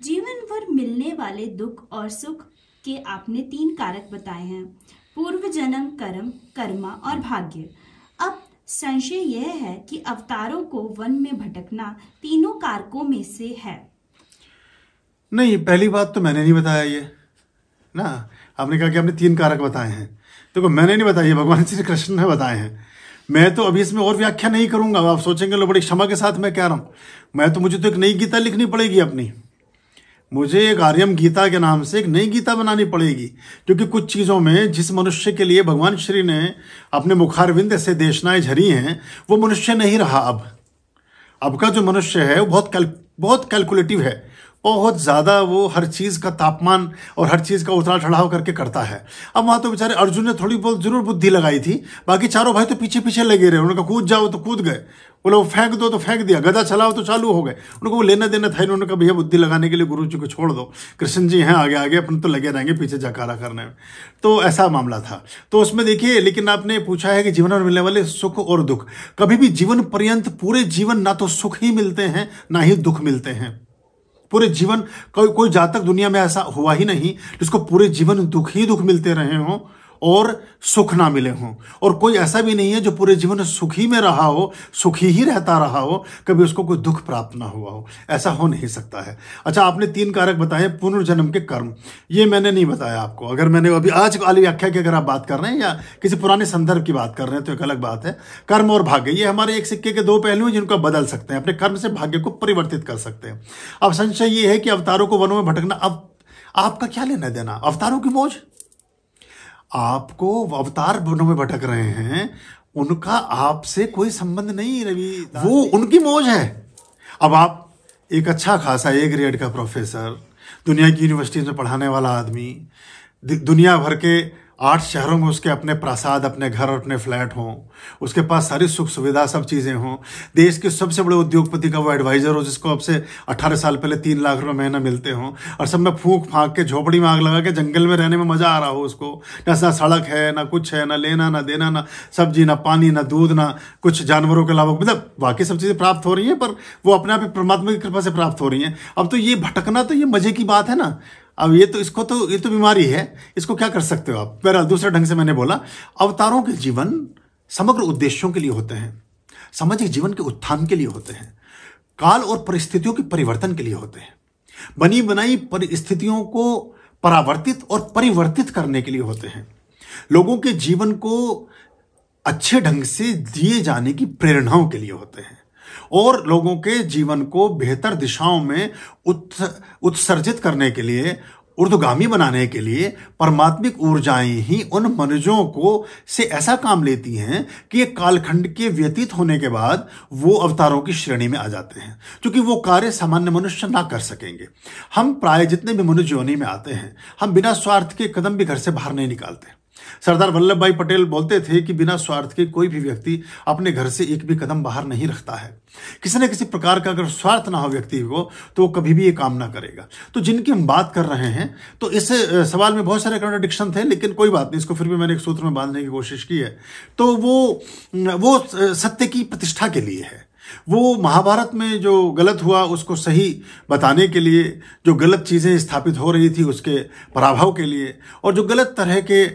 जीवन भर मिलने वाले दुख और सुख के आपने 3 कारक बताए हैं, पूर्व जन्म, कर्म, कर्मा और भाग्य। अब संशय यह है कि अवतारों को वन में भटकना तीनों कारकों में से है। नहीं, पहली बात तो मैंने नहीं बताया ये ना। आपने कहा कि आपने 3 कारक बताए हैं, देखो मैंने नहीं बताया, भगवान श्री कृष्ण ने बताए हैं। मैं तो अभी इसमें और व्याख्या नहीं करूंगा। आप सोचेंगे लो बड़ी क्षमा के साथ मैं कह रहा हूं, मुझे तो एक नई गीता लिखनी पड़ेगी अपनी। मुझे एक आर्यम गीता के नाम से एक नई गीता बनानी पड़ेगी, क्योंकि कुछ चीज़ों में जिस मनुष्य के लिए भगवान श्री ने अपने मुखारविंद से देशनाएं झरी हैं, वो मनुष्य नहीं रहा। अब का जो मनुष्य है वो बहुत कैलकुलेटिव है, बहुत ज़्यादा वो हर चीज़ का तापमान और हर चीज़ का उतार चढ़ाव करके करता है। अब वहाँ तो बेचारे अर्जुन ने थोड़ी बहुत जरूर बुद्धि लगाई थी, बाकी चारों भाई तो पीछे पीछे लगे रहे। उन्होंने कहा कूद जाओ तो कूद गए, बोले वो फेंक दो तो फेंक दिया, गदा चलाओ तो चालू हो गए। उनको वो लेना देना था। इन्होंने कहा भैया बुद्धि लगाने के लिए गुरु जी को छोड़ दो, कृष्ण जी हैं आगे आगे, अपन तो लगे रहेंगे पीछे जयकारा करने में। तो ऐसा मामला था। तो उसमें देखिए, लेकिन आपने पूछा है कि जीवन में मिलने वाले सुख और दुख, कभी भी जीवन पर्यंत पूरे जीवन ना तो सुख ही मिलते हैं ना ही दुख मिलते हैं। पूरे जीवन कोई जातक दुनिया में ऐसा हुआ ही नहीं जिसको पूरे जीवन दुख ही दुख मिलते रहे हों और सुख ना मिले हों, और कोई ऐसा भी नहीं है जो पूरे जीवन सुखी में रहा हो, सुखी ही रहता रहा हो, कभी उसको कोई दुख प्राप्त ना हुआ हो। ऐसा हो नहीं सकता है। अच्छा, आपने 3 कारक बताए, पुनर्जन्म के कर्म, ये मैंने नहीं बताया आपको। अगर मैंने अभी आज वाली व्याख्या की अगर आप बात कर रहे हैं या किसी पुराने संदर्भ की बात कर रहे हैं तो एक अलग बात है। कर्म और भाग्य, ये हमारे एक सिक्के के 2 पहलू हैं जिनको आप बदल सकते हैं, अपने कर्म से भाग्य को परिवर्तित कर सकते हैं। अब संशय ये है कि अवतारों को वनों में भटकना, अब आपका क्या लेना देना अवतारों की मौज। आपको अवतार वनों में भटक रहे हैं, उनका आपसे कोई संबंध नहीं रवि, वो उनकी मौज है। अब आप एक अच्छा खासा A ग्रेड का प्रोफेसर, दुनिया की यूनिवर्सिटीज में पढ़ाने वाला आदमी, दुनिया भर के 8 शहरों में उसके अपने प्रासाद, अपने घर और अपने फ्लैट हों, उसके पास सारी सुख सुविधा सब चीज़ें हों, देश के सबसे बड़े उद्योगपति का वो एडवाइजर हो जिसको अब से 18 साल पहले 3 लाख रुपए महीना मिलते हों, और सब में फूंक फांक के झोपड़ी में आग लगा के जंगल में रहने में मजा आ रहा हो उसको। ना सड़क है, ना कुछ है, ना लेना ना देना, ना सब्जी, ना पानी, ना दूध, ना कुछ जानवरों के अलावा, मतलब बाकी सब चीज़ें प्राप्त हो रही हैं पर वो अपने आप ही परमात्मा की कृपा से प्राप्त हो रही हैं। अब तो ये भटकना तो ये मजे की बात है ना। अब ये तो बीमारी है, इसको क्या कर सकते हो आप। बहरहाल दूसरे ढंग से मैंने बोला, अवतारों के जीवन समग्र उद्देश्यों के लिए होते हैं, सामाजिक जीवन के उत्थान के लिए होते हैं, काल और परिस्थितियों के परिवर्तन के लिए होते हैं, बनी बनाई परिस्थितियों को परावर्तित और परिवर्तित करने के लिए होते हैं, लोगों के जीवन को अच्छे ढंग से दिए जाने की प्रेरणाओं के लिए होते हैं, और लोगों के जीवन को बेहतर दिशाओं में उत्सर्जित करने के लिए, ऊर्ध्वगामी बनाने के लिए परमात्मिक ऊर्जाएं ही उन मनुष्यों को से ऐसा काम लेती हैं कि एक कालखंड के व्यतीत होने के बाद वो अवतारों की श्रेणी में आ जाते हैं, क्योंकि वो कार्य सामान्य मनुष्य ना कर सकेंगे। हम प्राय जितने भी मनुष्य योनि में आते हैं, हम बिना स्वार्थ के कदम भी घर से बाहर नहीं निकालते। सरदार वल्लभ भाई पटेल बोलते थे कि बिना स्वार्थ के कोई भी व्यक्ति अपने घर से एक भी कदम बाहर नहीं रखता है। किसी न किसी प्रकार का अगर स्वार्थ ना हो व्यक्ति को तो वो कभी भी ये काम ना करेगा। तो जिनकी हम बात कर रहे हैं, तो इस सवाल में बहुत सारे कॉन्ट्रडिक्शन थे, लेकिन कोई बात नहीं, इसको फिर भी मैंने एक सूत्र में बांधने की कोशिश की है। तो वो सत्य की प्रतिष्ठा के लिए है। वो महाभारत में जो गलत हुआ उसको सही बताने के लिए, जो गलत चीज़ें स्थापित हो रही थी उसके पराभव के लिए, और जो गलत तरह के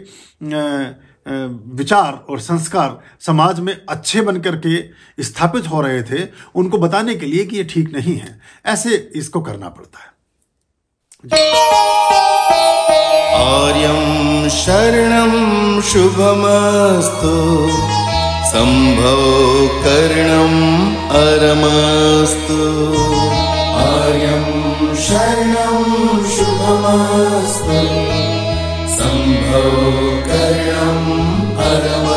विचार और संस्कार समाज में अच्छे बन करके स्थापित हो रहे थे उनको बताने के लिए कि ये ठीक नहीं है। ऐसे इसको करना पड़ता है। आर्यं शरणं शुभमस्तु, संभव करणं अरमस्तु। आर्यं शरणं शुभमस्तु, संभव करणं अरमस्तु।